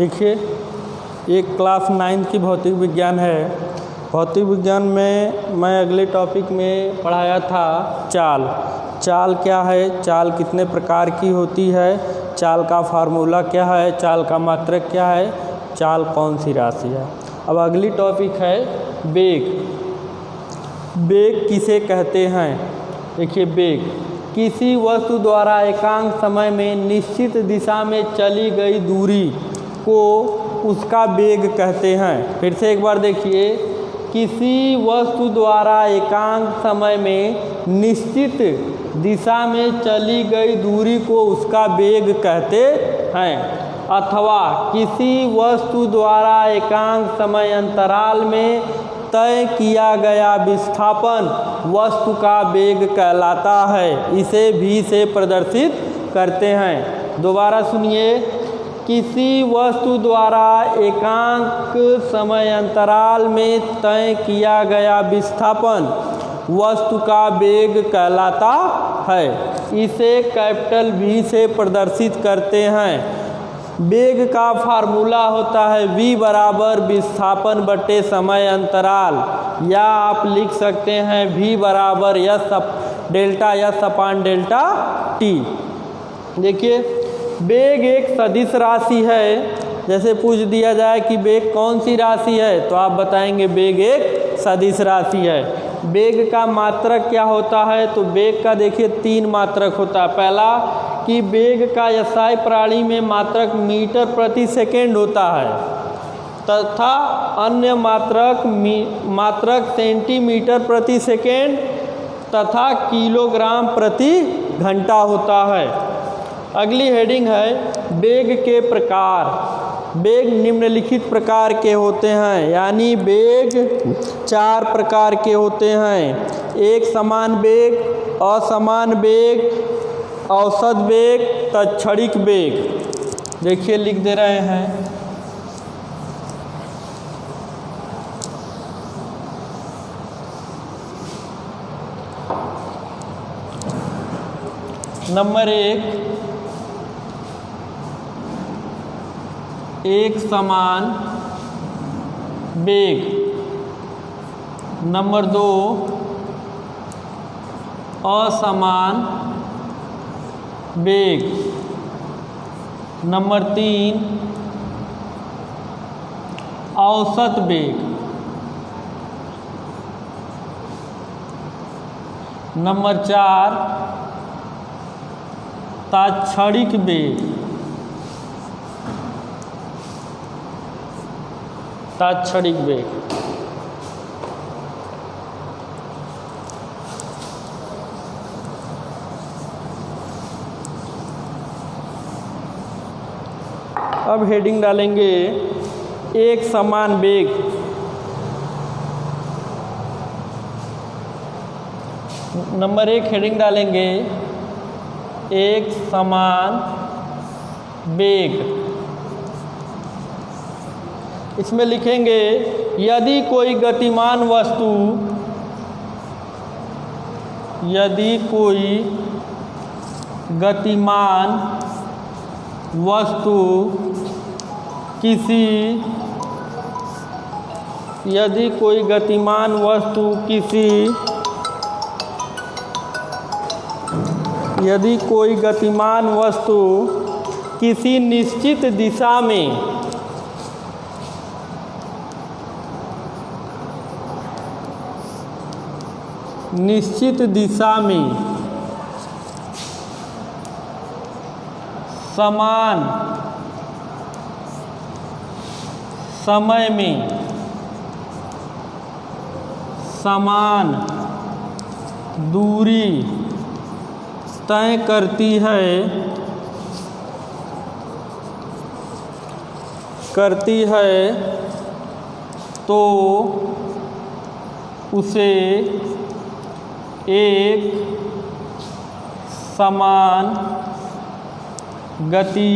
देखिए, एक क्लास 9 की भौतिक विज्ञान है। भौतिक विज्ञान में मैं अगले टॉपिक में पढ़ाया था चाल। चाल क्या है, चाल कितने प्रकार की होती है, चाल का फार्मूला क्या है, चाल का मात्रक क्या है, चाल कौन सी राशि है। अब अगली टॉपिक है वेग। वेग किसे कहते हैं। देखिए, वेग किसी वस्तु द्वारा एकांक समय में निश्चित दिशा में चली गई दूरी को उसका वेग कहते हैं। फिर से एक बार देखिए, किसी वस्तु द्वारा एकांक समय में निश्चित दिशा में चली गई दूरी को उसका वेग कहते हैं, अथवा किसी वस्तु द्वारा एकांक समय अंतराल में तय किया गया विस्थापन वस्तु का वेग कहलाता है। इसे v से प्रदर्शित करते हैं। दोबारा सुनिए, किसी वस्तु द्वारा एकांक समय अंतराल में तय किया गया विस्थापन वस्तु का वेग कहलाता है। इसे कैपिटल V से प्रदर्शित करते हैं। वेग का फार्मूला होता है v बराबर विस्थापन बटे समय अंतराल, या आप लिख सकते हैं v बराबर डेल्टा एस अपान डेल्टा टी। देखिए, वेग एक सदिश राशि है। जैसे पूछ दिया जाए कि वेग कौन सी राशि है, तो आप बताएंगे वेग एक सदिश राशि है। वेग का मात्रक क्या होता है, तो वेग का देखिए 3 मात्रक होता है। पहला कि वेग का SI प्रणाली में मात्रक मीटर प्रति सेकेंड होता है, तथा अन्य मात्रक सेंटीमीटर प्रति सेकेंड तथा किलोग्राम प्रति घंटा होता है। अगली हेडिंग है वेग के प्रकार। वेग निम्नलिखित प्रकार के होते हैं, यानी वेग 4 प्रकार के होते हैं। एक समान वेग, असमान वेग, औसत वेग, तत्क्षणिक वेग। देखिए, लिख दे रहे हैं। नंबर 1, एक समान वेग। नंबर 2, असमान वेग। नंबर 3, औसत वेग। नंबर 4, तत्क्षणिक वेग। तत्क्षणिक वेग। अब हेडिंग डालेंगे एक समान वेग। नंबर 1 हेडिंग डालेंगे एक समान वेग। इसमें लिखेंगे यदि कोई गतिमान वस्तु किसी निश्चित दिशा में समान समय में समान दूरी तय करती है तो उसे एक समान गति,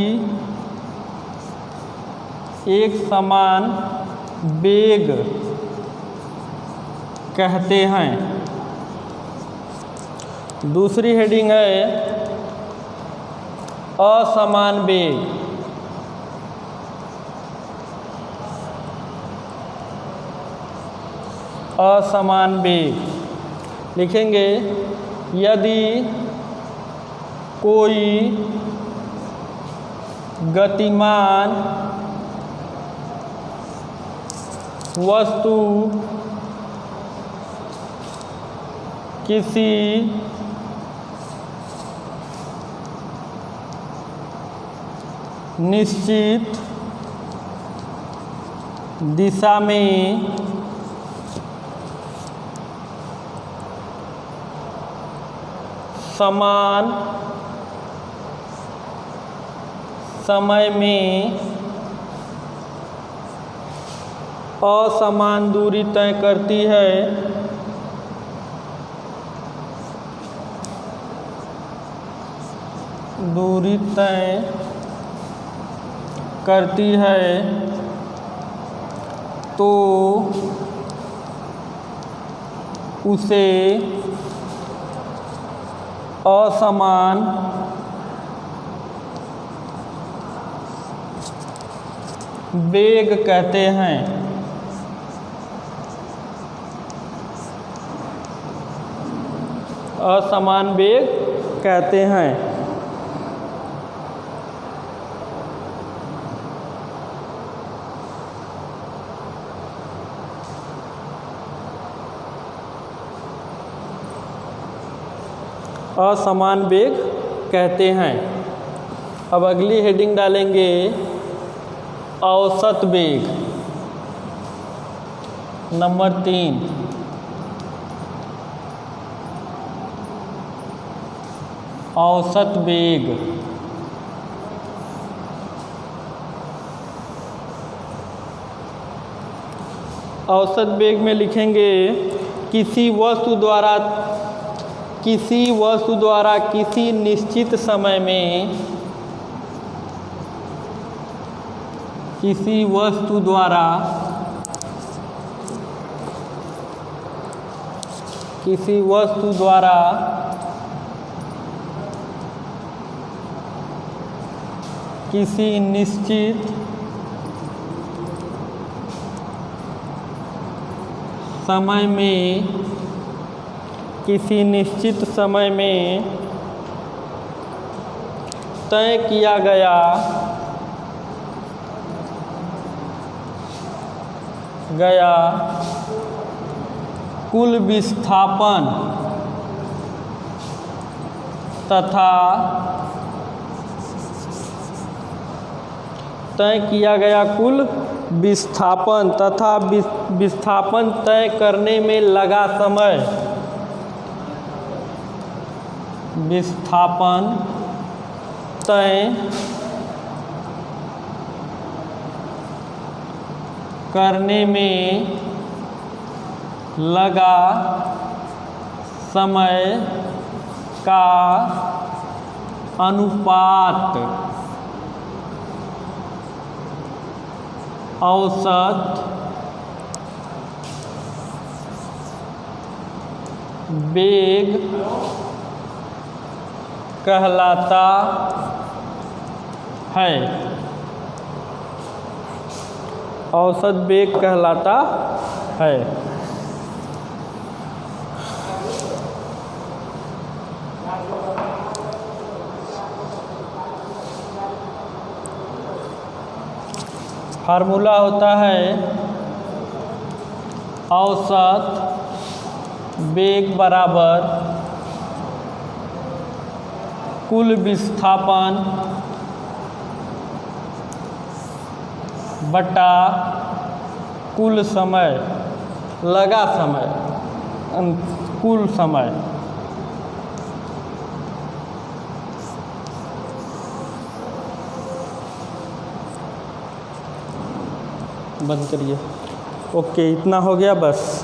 एक समान वेग कहते हैं। दूसरी हेडिंग है असमान वेग। असमान वेग लिखेंगे। यदि कोई गतिमान वस्तु किसी निश्चित दिशा में समान समय में असमान दूरी तय करती है, दूरी तय करती है, तो उसे असमान वेग कहते हैं। असमान वेग कहते हैं। असमान वेग कहते हैं। अब अगली हेडिंग डालेंगे औसत वेग। नंबर 3, औसत वेग। औसत वेग में लिखेंगे किसी वस्तु द्वारा किसी निश्चित समय में किसी वस्तु द्वारा किसी निश्चित समय में तय किया गया कुल विस्थापन तथा विस्थापन तय करने में लगा समय, विस्थापन तय करने में लगा समय का अनुपात औसत वेग कहलाता है। औसत वेग कहलाता है। फार्मूला होता है औसत वेग बराबर कुल विस्थापन बटा कुल समय, लगा समय, कुल समय। बंद करिए। ओके, इतना हो गया बस।